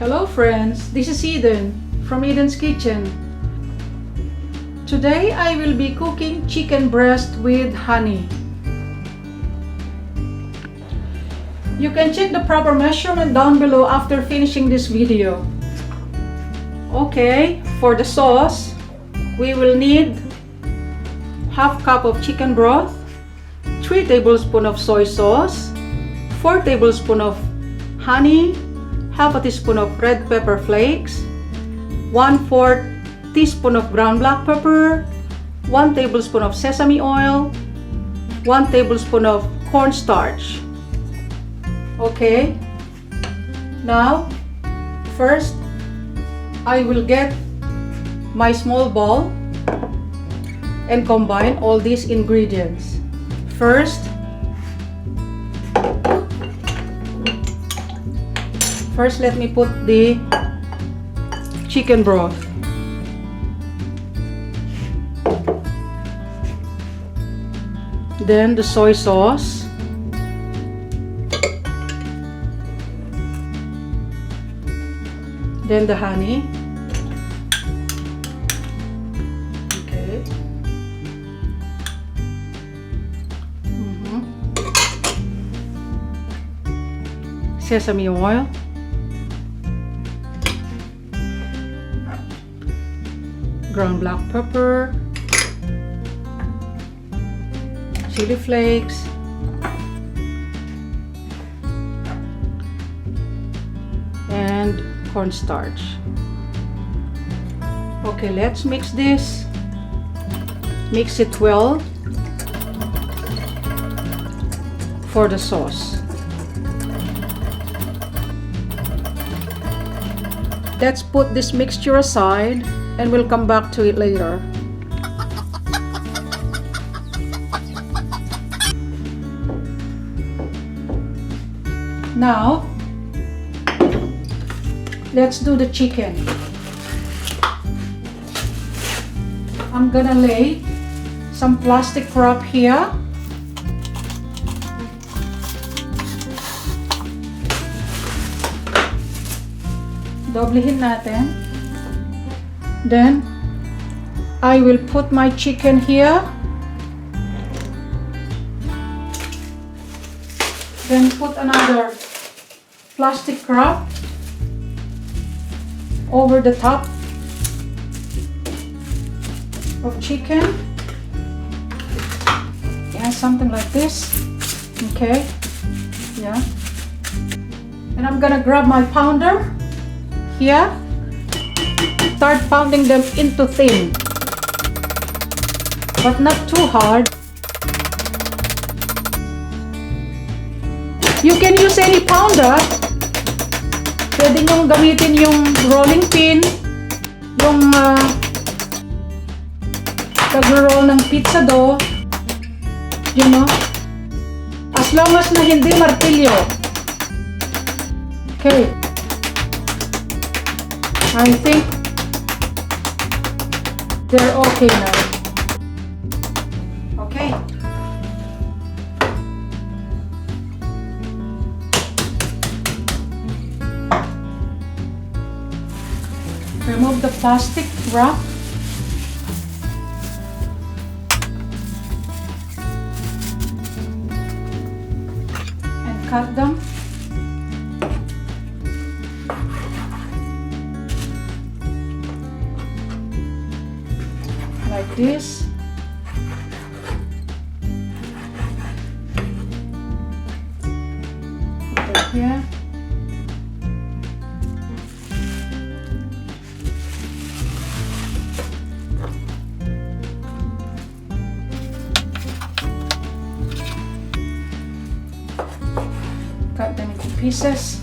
Hello friends, this is Eden from Eden's Kitchen. Today I will be cooking chicken breast with honey. You can check the proper measurement down below after finishing this video. Okay, for the sauce, we will need half cup of chicken broth, 3 tablespoons of soy sauce, 4 tablespoons of honey, half a teaspoon of red pepper flakes, 1/4 teaspoon of ground black pepper, 1 tablespoon of sesame oil, 1 tablespoon of cornstarch. Okay, now first I will get my small bowl and combine all these ingredients. First, let me put the chicken broth. Then the soy sauce. Then the honey. Okay. Sesame oil. Ground black pepper, chili flakes, and cornstarch. Okay, let's mix this. Mix it well for the sauce. Let's put this mixture aside and we'll come back to it later. Now, let's do the chicken. I'm gonna lay some plastic wrap here. Doblehin natin. Then, I will put my chicken here. Then put another plastic wrap over the top of chicken. Yeah, something like this. Okay. Yeah. And I'm gonna grab my pounder here. Start pounding them into thin, but not too hard. You can use any pounder. Pwede nyo gamitin yung rolling pin, yung nag-roll ng pizza dough, you know, as long as na hindi martilyo. Okay, I think they're okay now. Okay. Remove the plastic wrap. And cut them. Like this. Put it here. Cut them into pieces.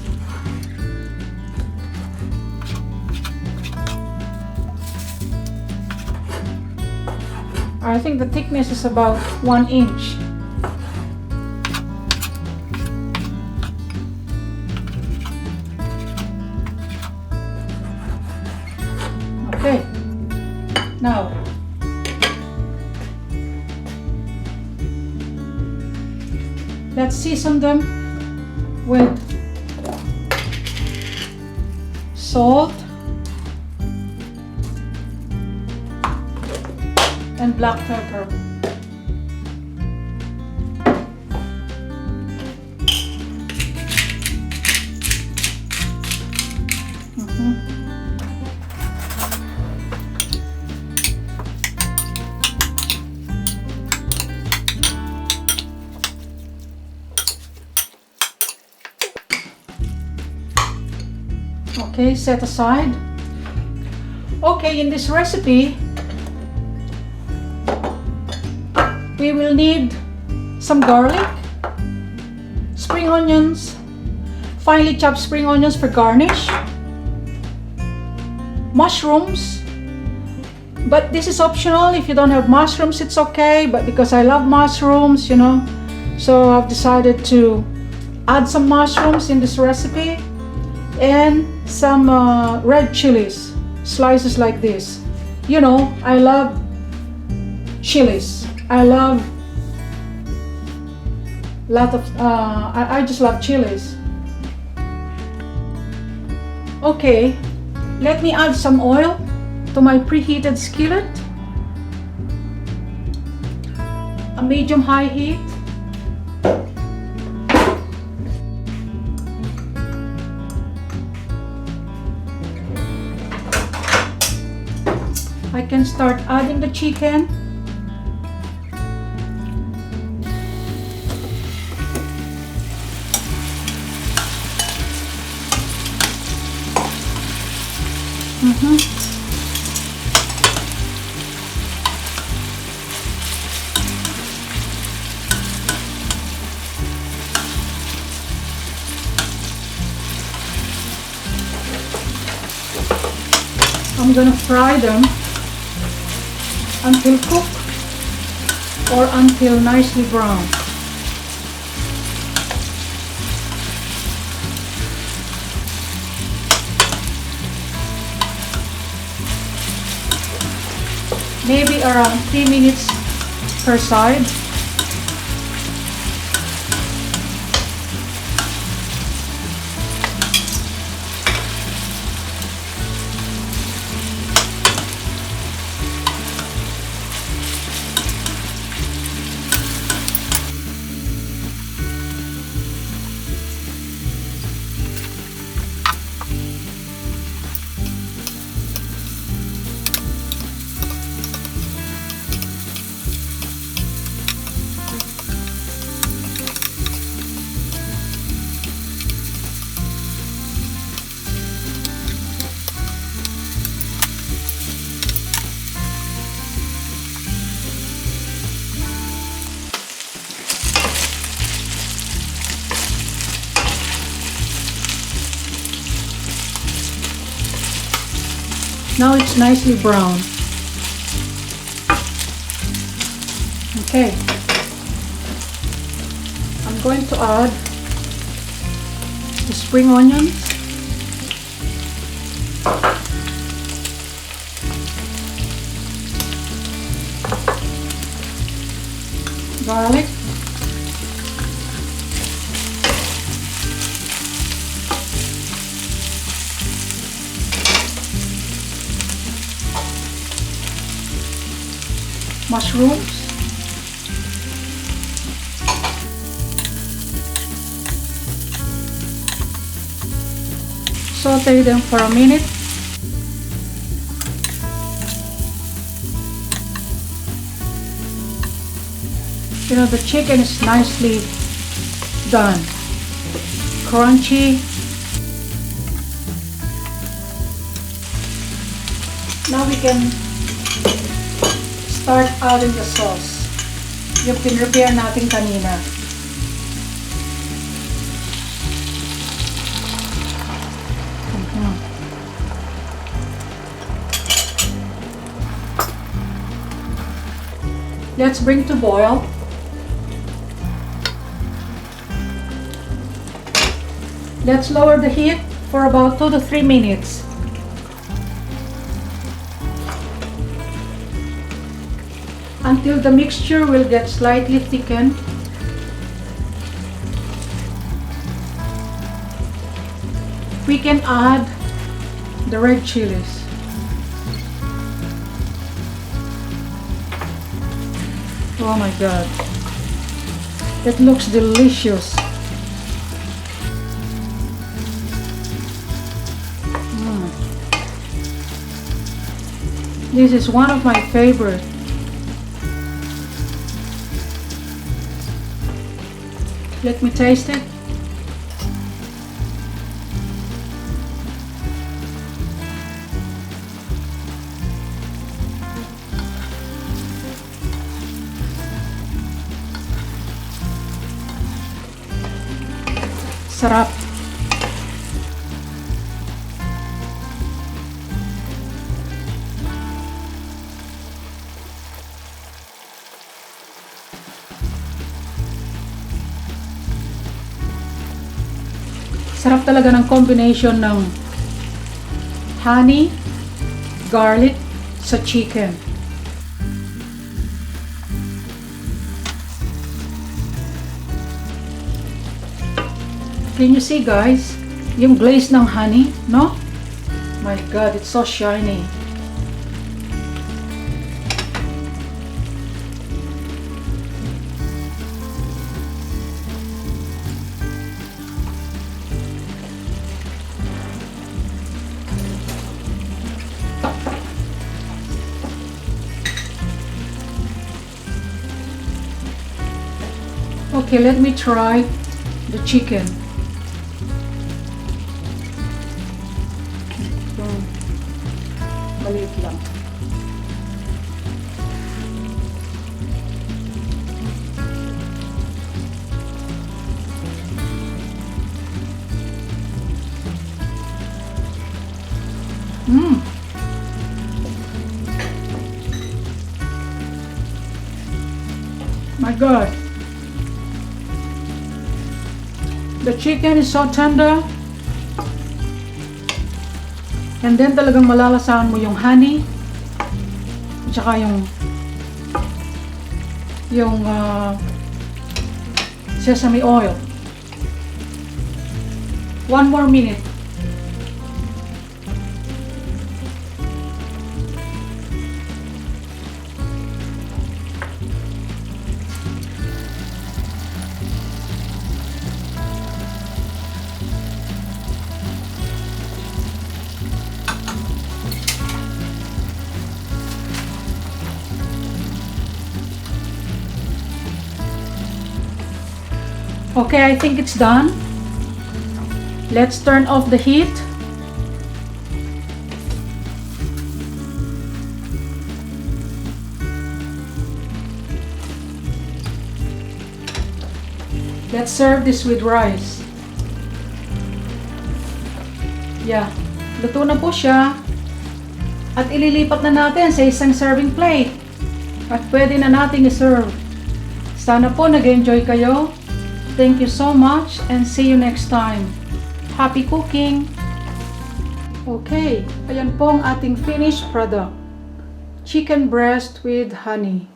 I think the thickness is about 1 inch. Okay. Now, let's season them with salt, and black pepper. Okay, set aside. Okay, in this recipe, we will need some garlic, spring onions, finely chopped spring onions for garnish, mushrooms, but this is optional. If you don't have mushrooms, it's okay, but because I love mushrooms, you know, so I've decided to add some mushrooms in this recipe, and some red chilies, slices like this. You know, I love chilies. I love lot of I just love chilies. Okay, let me add some oil to my preheated skillet, a medium-high heat. I can start adding the chicken. I'm gonna fry them until cooked or until nicely brown. Maybe around 3 minutes per side. Now it's nicely brown. Okay, I'm going to add the spring onions, garlic, mushrooms, saute them for a minute. You know, the chicken is nicely done, crunchy. Now we can start adding the sauce. Yung pinrepare natin kanina. Let's bring to boil. Let's lower the heat for about 2 to 3 minutes. Until the mixture will get slightly thickened. We can add the red chilies. Oh my god. It looks delicious. This is one of my favorite. Let me taste it. Sarap. Sarap talaga ng combination ng honey, garlic sa chicken. Can you see guys? Yung glaze ng honey, no? My god, it's so shiny. Okay, let me try the chicken. Maliit lang. My god. The chicken is so tender. And then talagang malalasahan mo yung honey. At saka yung sesame oil. 1 more minute. Okay, I think it's done. Let's turn off the heat. Let's serve this with rice. Yeah, luto na po siya. At ililipat na natin sa isang serving plate. At pwede na nating i-serve. Sana po nag-enjoy kayo. Thank you so much and see you next time. Happy cooking! Okay, ayan po ang ating finished product. Chicken breast with honey.